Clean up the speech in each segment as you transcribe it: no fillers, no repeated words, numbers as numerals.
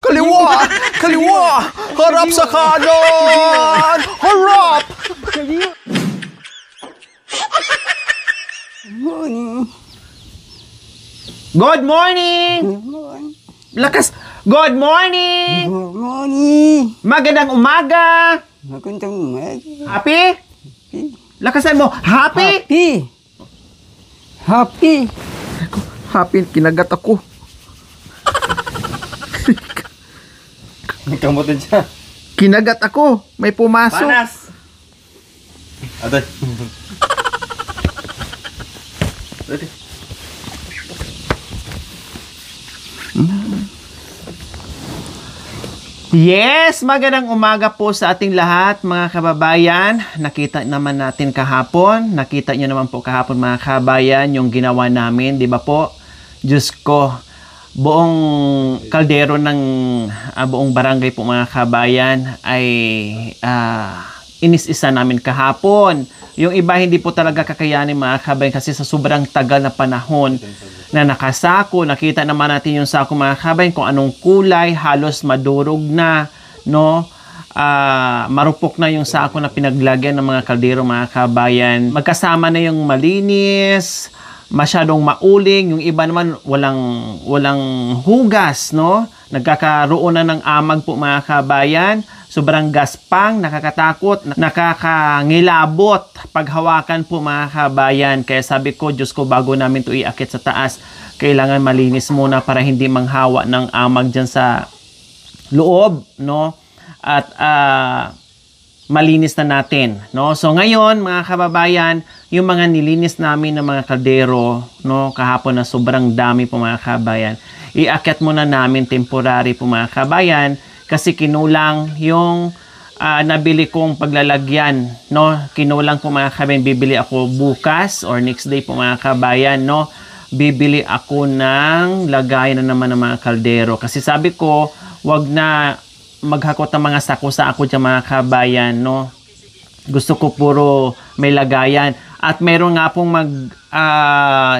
Kaliwa! Kaliwa! Harap sa kanan! Harap! Morning. Good morning! Lakas! Good morning! Good morning. Magandang umaga! Magandang umaga. Happy? Lakasan mo! Happy? Happy. Happy. Happy, kinagat ako. Kamutin siya. Kinagat ako. May pumasok. Panas! Aday. Ready? Yes, magandang umaga po sa ating lahat mga kababayan. Nakita naman natin kahapon. Nakita nyo naman po kahapon mga kababayan yung ginawa namin, di ba po? Diyos ko, buong kaldero ng buong barangay po mga kababayan ay inis-isa namin kahapon. Yung iba hindi po talaga kakayanin mga kababayan kasi sa sobrang tagal na panahon na nakasako. Nakita naman natin yung sako mga kababayan kung anong kulay, halos madurog na, no? Marupok na yung sako na pinaglagyan ng mga kaldero mga kababayan. Magkasama na yung malinis, masyadong mauling, yung iba naman walang hugas, no? Nagkakaroon na ng amag po mga kababayan. Sobrang gaspang, nakakatakot, nakakangilabot paghawakan po mga kabayan. Kaya sabi ko, Diyos ko, bago namin ito iakit sa taas, kailangan malinis muna para hindi manghawa ng amag dyan sa loob, no? At malinis na natin, no? So ngayon, mga kababayan, yung mga nilinis namin ng mga kaldero, no, kahapon na sobrang dami po mga kababayan, iakyat muna namin temporary po mga kababayan kasi kinulang yung nabili kong paglalagyan, no? Kinulang po mga kababayan, bibili ako bukas or next day po mga kababayan, no? Bibili ako ng lagayan na naman ng mga kaldero kasi sabi ko, wag na maghakot ng mga sako-sako dyan mga kabayan, no? Gusto ko puro may lagayan. At meron nga pong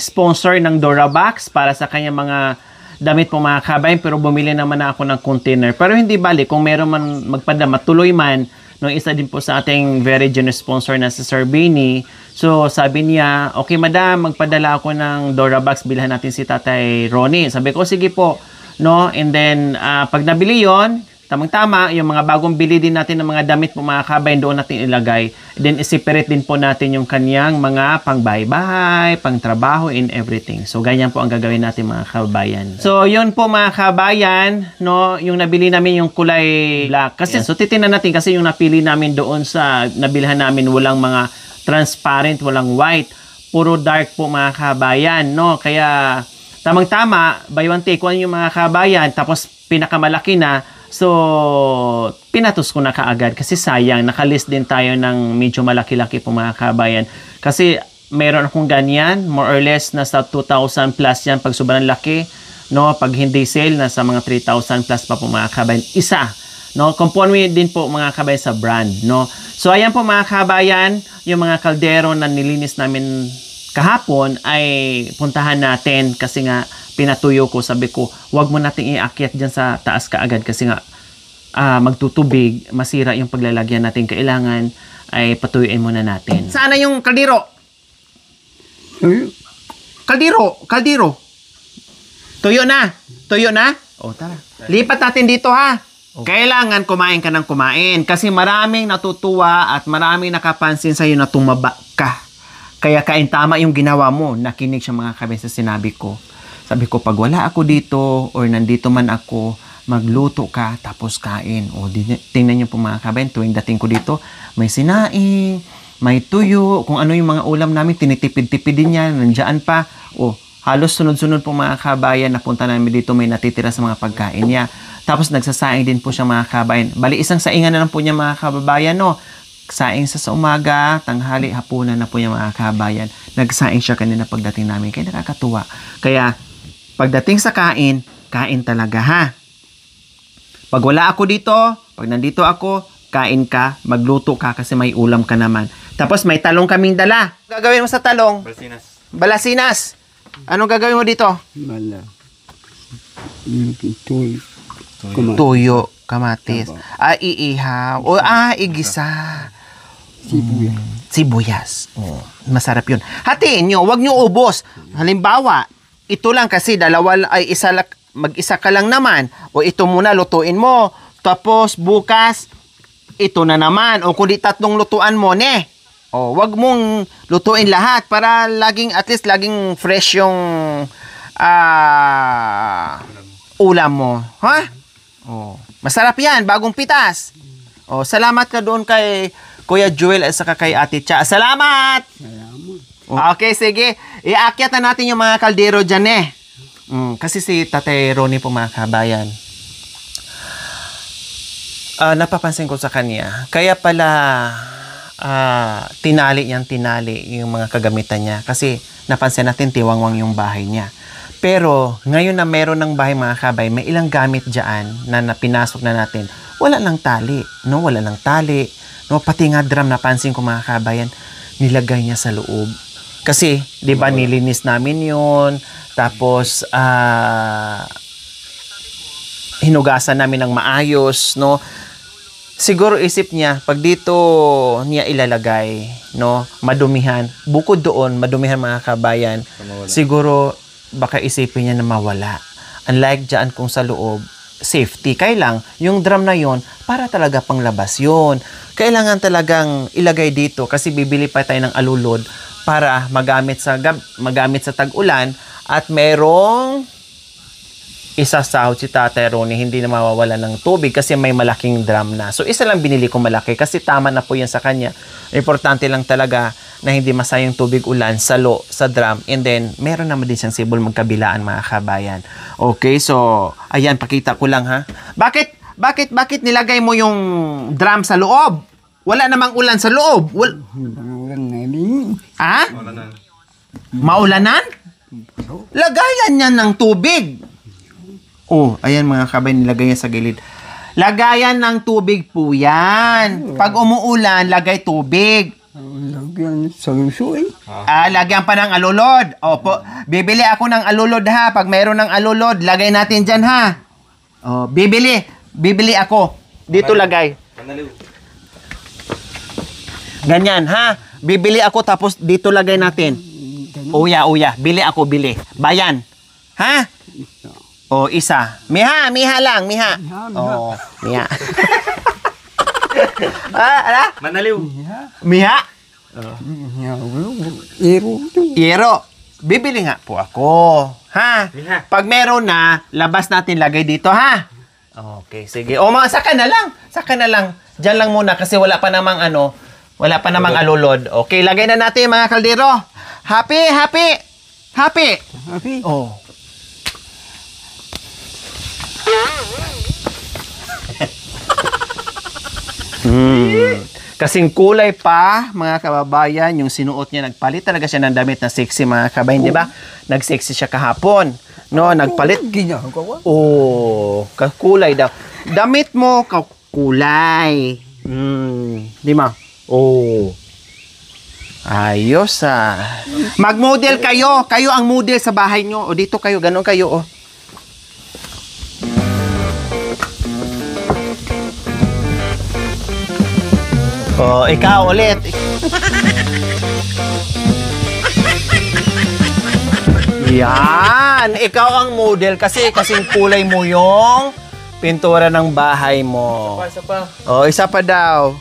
sponsor ng Dorabox para sa kanya mga damit po mga kabayan, pero bumili naman na ako ng container. Pero hindi balik, kung meron man magpadama, tuloy man, no, isa din po sa ating very generous sponsor na si Sir Benny. So sabi niya, okay madam, magpadala ako ng Dorabox, bilhan natin si Tatay Ronnie. Sabi ko, sige po, no? And then, pag nabili yon, tamang-tama, yung mga bagong bili din natin ng mga damit po mga kabayan, doon natin ilagay. Then, separate din po natin yung kanyang mga pang-bahay-bahay, pang-trabaho, and everything. So, ganyan po ang gagawin natin mga kabayan. So, yun po mga kabayan, no, yung nabili namin yung kulay black. Kasi, so, titinan natin kasi yung napili namin doon sa nabilhan namin, walang mga transparent, walang white. Puro dark po mga kabayan, no? Kaya, tamang-tama, buy one take one yung mga kabayan, tapos pinakamalaki na. So, pinatos ko na kaagad kasi sayang, nakalist din tayo ng medyo malaki-laki po mga kabayan. Kasi meron akong ganyan, more or less nasa 2,000 plus yan pag sobrang laki, no? Pag hindi sale, nasa mga 3,000 plus pa po mga kabayan. Isa, no? Conforme din po mga kabayan sa brand, no? So, ayan po mga kabayan, yung mga kaldero na nilinis namin kahapon ay puntahan natin kasi nga pinatuyo ko, sabi ko, wag mo nating iakyat dyan sa taas kaagad kasi nga magtutubig, masira yung paglalagyan natin. Kailangan ay patuyuin muna natin. Sana yung kaldero? Kaldero. Tuyo na. O, tara. Lipat natin dito ha. Kailangan kumain ka ng kumain kasi maraming natutuwa at maraming nakapansin sa'yo na tumaba ka. Kaya kain tama yung ginawa mo. Nakinig siya mga kabayan sa sinabi ko. Sabi ko, pag wala ako dito or nandito man ako, magluto ka tapos kain. O, tingnan nyo po mga kabayan, tuwing dating ko dito, may sinaing, may tuyo, kung ano yung mga ulam namin, tinitipid-tipid din yan, nandiyan pa. O, halos sunod-sunod po mga kabayan, napunta namin dito, may natitira sa mga pagkain niya. Tapos nagsasaing din po siya mga kabayan. Bali, isang saingan na lang po niya mga kababayan, no? Saing sa umaga, tanghali, hapunan na po niya mga kabayan. Nagsaing siya kanina pagdating namin. Kaya nakakatuwa. Kaya, pagdating sa kain, kain talaga ha. Pag wala ako dito, pag nandito ako, kain ka, magluto ka kasi may ulam ka naman. Tapos may talong kaming dala. Gagawin mo sa talong? Balasinas. Anong gagawin mo dito? Mala. Tuyo, kamatis. Iihaw. O, igisa. Sibuyas. Sibuyas. Oh, masarap yun. Hatiin nyo, wag nyo ubos. Halimbawa, ito lang kasi mag-isa ka lang naman. O ito muna, lutuin mo. Tapos bukas, ito na naman. O kundi 3 lutuan mo, ne. O, wag mong lutuin lahat para at least laging fresh yung ulam mo. Ha? O, masarap yan, bagong pitas. O, salamat ka doon kay Kuya Joel at saka kay Ate Cha. Salamat! Okay, sige. Iakyat na natin yung mga kaldero dyan kasi si Tatay Ronnie po mga kabayan. Napapansin ko sa kanya. Kaya pala tinali yung mga kagamitan niya. Kasi napansin natin tiwangwang yung bahay niya. Pero ngayon na meron ng bahay mga kabay, may ilang gamit dyan na pinasok na natin. Wala ng tali. No? Wala ng tali. No, pati nga drum, napansin ko mga kabayan, nilagay niya sa loob. Kasi, di ba, nilinis namin yun. Tapos, hinugasan namin ng maayos, no. Siguro isip niya, pag dito niya ilalagay, no, madumihan. Bukod doon, madumihan mga kabayan, siguro baka isipin niya na mawala. Unlike dyan kung sa loob, safety. Kailang, yung drum na yon para talaga panglabas yun. Kailangan talagang ilagay dito kasi bibili pa tayo ng alulod para magamit sa tag-ulan at merong isasahod si Tatay Ronnie, hindi na mawawala ng tubig kasi may malaking drum na. So, isa lang binili ko malaki kasi tama na po yan sa kanya. Importante lang talaga na hindi masayang tubig ulan sa drum. And then, meron naman din siyang sibol magkabilaan mga kabayan. Okay, so, ayan, pakita ko lang ha. Bakit nilagay mo yung drum sa loob? Wala namang ulan sa loob. Ha? Maulanan? Lagayan niya ng tubig. Oh, ayan mga kabayan, nilagay niya sa gilid. Lagayan ng tubig po yan. Pag umuulan, lagay tubig. Lagyan sa lusoy. Lagyan pa ng alulod. Opo, bibili ako ng alulod ha. Pag mayroon ng alulod, lagay natin dyan ha. Oh, bibili ako. Dito lagay. Ganyan ha. Bibili ako tapos dito lagay natin. Uya. Bili ako. Bayan. Ha? O, isa. Miha lang. Miha. Oo, miha. Ala? Manaliw. Miha? Ero. Bibili nga po ako. Ha? Miha. Pag meron na, labas natin lagay dito, ha? Okay, sige. O, saka na lang. Diyan lang muna kasi wala pa namang alulod. Okay, lagay na natin mga kaldero. Happy. Oh. Kasing kulay pa, mga kababayan, yung sinuot niya, nagpalit talaga siya ng damit na sexy, mga kababayan, di ba? Nag-sexy siya kahapon. No, nagpalit. Ginagawa. Oh, kakulay daw. Damit mo, kakulay. Di ba? Oh. Ayos Mag-model kayo. Kayo ang model sa bahay nyo. O dito kayo, ganun kayo, oh. Oh, ikaw ulit. Yan. Ikaw ang model kasi kasing kulay mo yung pintura ng bahay mo. Isa pa. Oh, isa pa daw.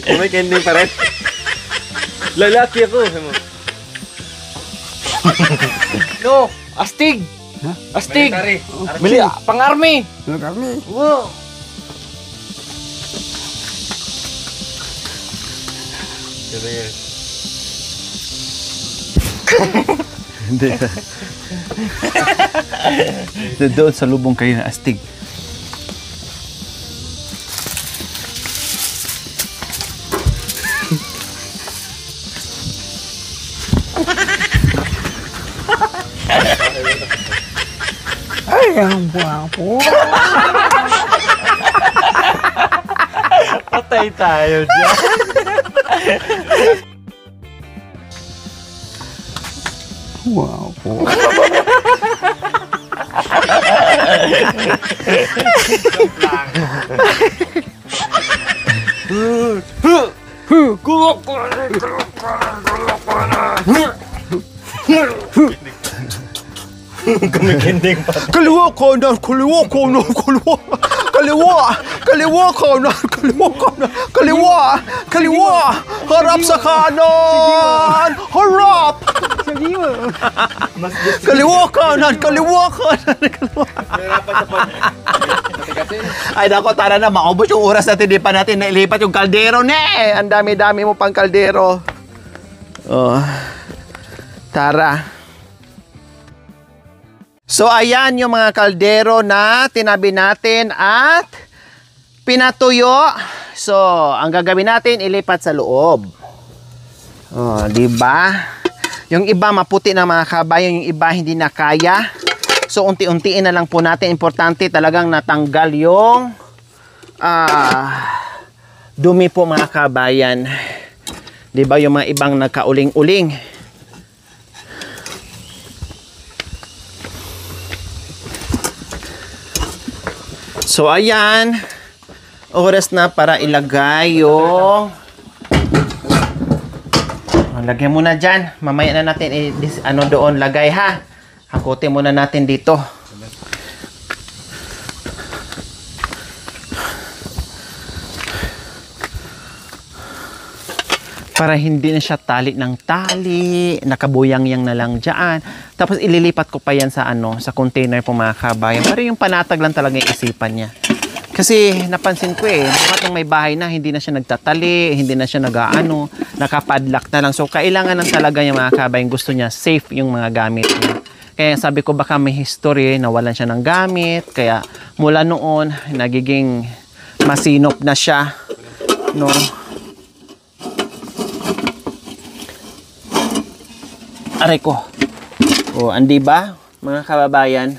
May kending pa rin. Lalaki ako. No, astig. Astig. Bili, Pang-army. Kami. Wow. Hindi. Doon sa lubong kayo na astig. Ay, ang guwapo. Patay tayo dyan. Wow po. Kumikinding pa. Kaliwa kanan, kaliwa kanan, kaliwa. Kaliwa, kaliwa kanan, kaliwa kanan, kaliwa, kaliwa. Harap sa kanan, harap. Kaliwa kanan, kaliwa kanan, kaliwa. Ay nako, tara na, maubos yung oras natin, di pa natin nailipat yung kaldero ne. Ang dami-dami mo pang kaldero. Oh. Tara. So ayan yung mga kaldero na tinabi natin at pinatuyo. So ang gagawin natin, ilipat sa loob. Oh, di ba? Yung iba maputi na mga kabayan, yung iba hindi na kaya. So unti-untiin na lang po natin. Importante talagang natanggal yung dumi po mga kabayan. Di ba yung mga ibang nagkauling-uling? So ayan, oras na para ilagay yung lagyan muna dyan. Mamaya na natin ano doon lagay ha. Hakutin muna natin dito. Para hindi na siya tali ng tali, nakabuyang-yang na lang dyan. Tapos ililipat ko pa yan sa sa container po mga kabayan. Para yung panatag lang talaga yung isipan niya. Kasi napansin ko bakit nung may bahay na, hindi na siya nagtatali, hindi na siya nakapadlock na lang. So kailangan lang talaga yung mga kabayan, gusto niya safe yung mga gamit niya. Kaya sabi ko baka may history, nawalan siya ng gamit. Kaya mula noon, nagiging masinop na siya. No? Aray ko. O, andi ba, mga kababayan?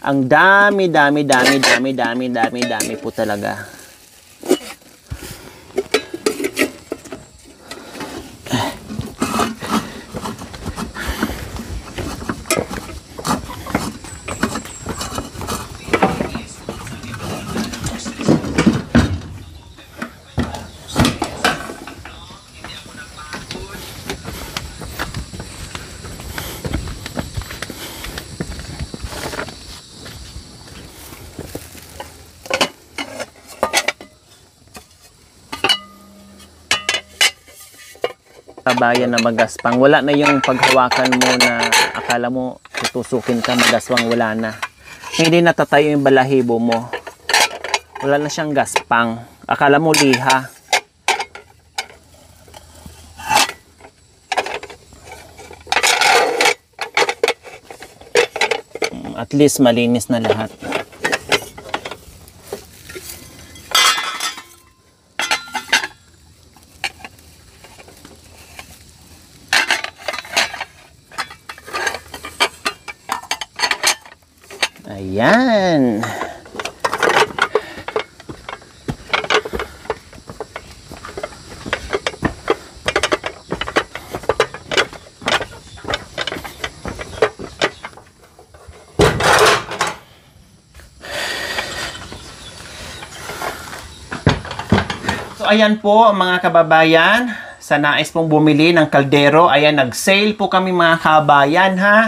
Ang dami po talaga. Kabayan na magaspang. Wala na yung paghawakan mo na akala mo tutusukin ka, magaswang, wala na. Hindi natatayo yung balahibo mo. Wala na siyang gaspang. Akala mo liha. At least malinis na lahat. Ayan. So ayan po mga kababayan, sa nais pong bumili ng kaldero, ayan, nag-sale po kami mga kababayan ha.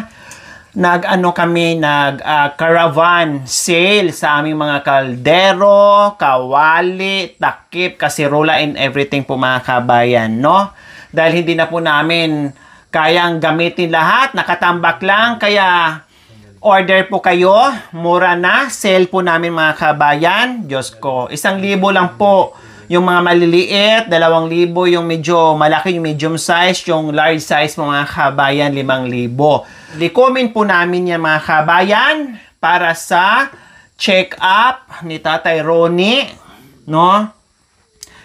Caravan sale sa aming mga kaldero, kawali, takip, kasirola, and everything po mga kabayan, no? Dahil hindi na po namin kayang gamitin lahat, nakatambak lang, kaya order po kayo, mura na, sale po namin mga kabayan. Diyos ko, 1,000 lang po yung mga maliliit, 2,000 yung medyo malaki, yung medium size, yung large size po mga kabayan, 5,000. I-comment po namin yan mga kabayan para sa check-up ni Tatay Ronnie, no?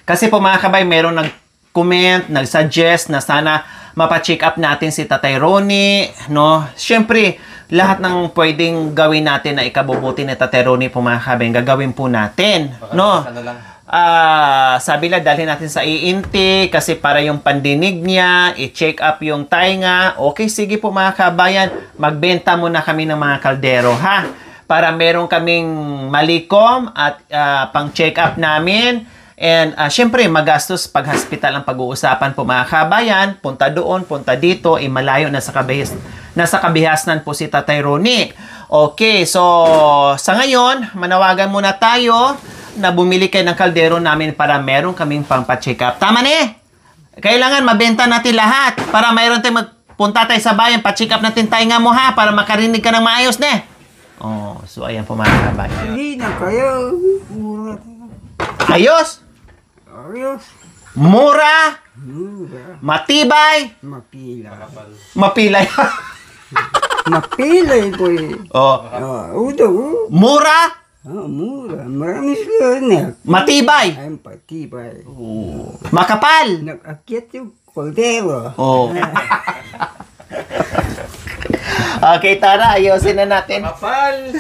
Kasi po mga kabayan, merong nag-comment, nag-suggest na sana mapa-check up natin si Tatay Ronnie, no? Siyempre, lahat ng pwedeng gawin natin na ikabubuti ni Tatay Ronnie po mga kabayan, gagawin po natin, no? sabi na dalhin natin sa ENT kasi para yung pandinig niya, i-check up yung tainga. Okay, sige po mga kabayan, magbenta muna kami ng mga kaldero, ha? Para meron kaming malikom at pang-check up namin. And syempre, magastos pag hospital ang pag-uusapan po mga kabayan. Punta doon, punta dito, malayo nasa kabihasnan po si Tatay Ronnie. Okay, so sa ngayon, manawagan muna tayo na bumili kayo ng kaldero namin para meron kaming pang-check up. Tama ni? Kailangan mabenta natin lahat para mayroon tayong magpunta tayo sa bayan, pa-check up natin tayo nga mo ha, para makarinig ka ng maayos ne. Oh, so ayan po mga kabayan. Hindi na kayo. Mura. Ayos! Ayos. Mura! Mura. Matibay! Mapila. Mapilay! Mapilay po eh. Oh. Udo. Mura! Mura. Marami sila na. Matibay! Ay, patibay. Makapal! Nag-akyat yung kaldero. Oh. Okay, tara, ayusin na natin. Kapal!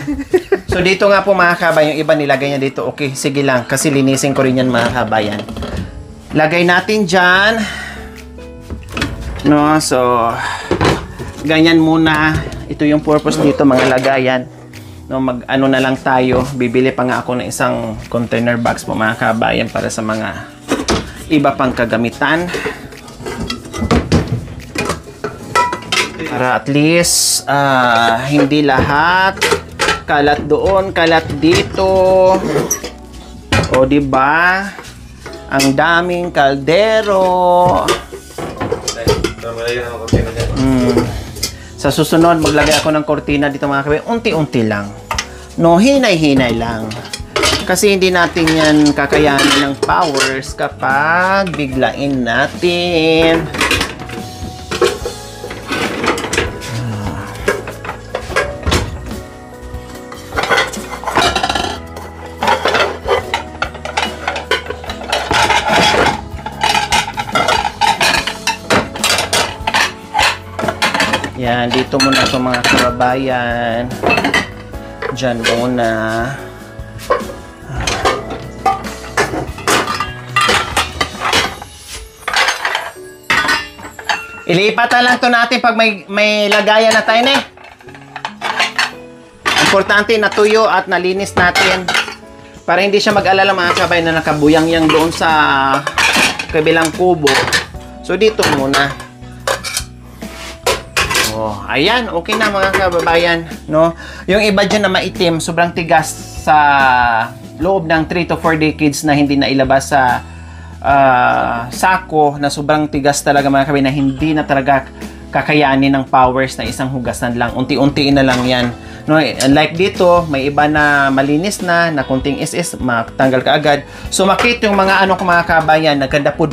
So, dito nga po mga kabayan, yung iba nilagay niya dito. Okay, sige lang, kasi linisin ko rin yan mga kabayan. Lagay natin dyan. No, so, ganyan muna. Ito yung purpose dito, mga lagayan. No, mag-ano na lang tayo. Bibili pa nga ako ng isang container box po mga kabayan para sa mga iba pang kagamitan. Para at least hindi lahat kalat doon, kalat dito. O di ba? Ang daming kaldero. Sa susunod maglagay ako ng kortina dito mga kabayan. Unti-unti lang. No, hinay-hinay lang. Kasi hindi natin yan kakayanin ng powers kapag biglain natin. Yan, dito muna ito mga kababayan. Diyan muna. Ilipat na lang ito natin pag may lagayan na tayo na. Importante natuyo at nalinis natin. Para hindi siya mag-alala mga kababayan na nakabuyang-yang doon sa kabilang kubo. So dito muna. Oh, ayan, okay na mga kababayan, no? Yung iba dyan na maitim, sobrang tigas sa loob ng 3 to 4 decades na hindi na ilabas sa sako, na sobrang tigas talaga mga kababayan, na hindi na talaga kakayanin ng powers na isang hugasan lang. Unti-unti na lang yan. No, like dito, may iba na malinis na kunting is matanggal ka agad. So makit yung mga mga kababayan, nagkanda pud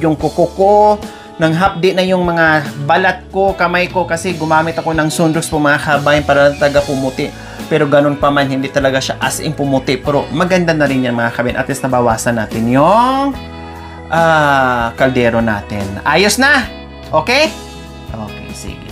yung kuko ko. Nang hapdi na yung mga balat ko, kamay ko, kasi gumamit ako ng Sunrox po mga kabayan para taga pumuti. Pero ganun pa man, hindi talaga siya as in pumuti. Pero maganda na rin yan mga kabayan. At least nabawasan natin yung kaldero natin. Ayos na? Okay? Okay, sige.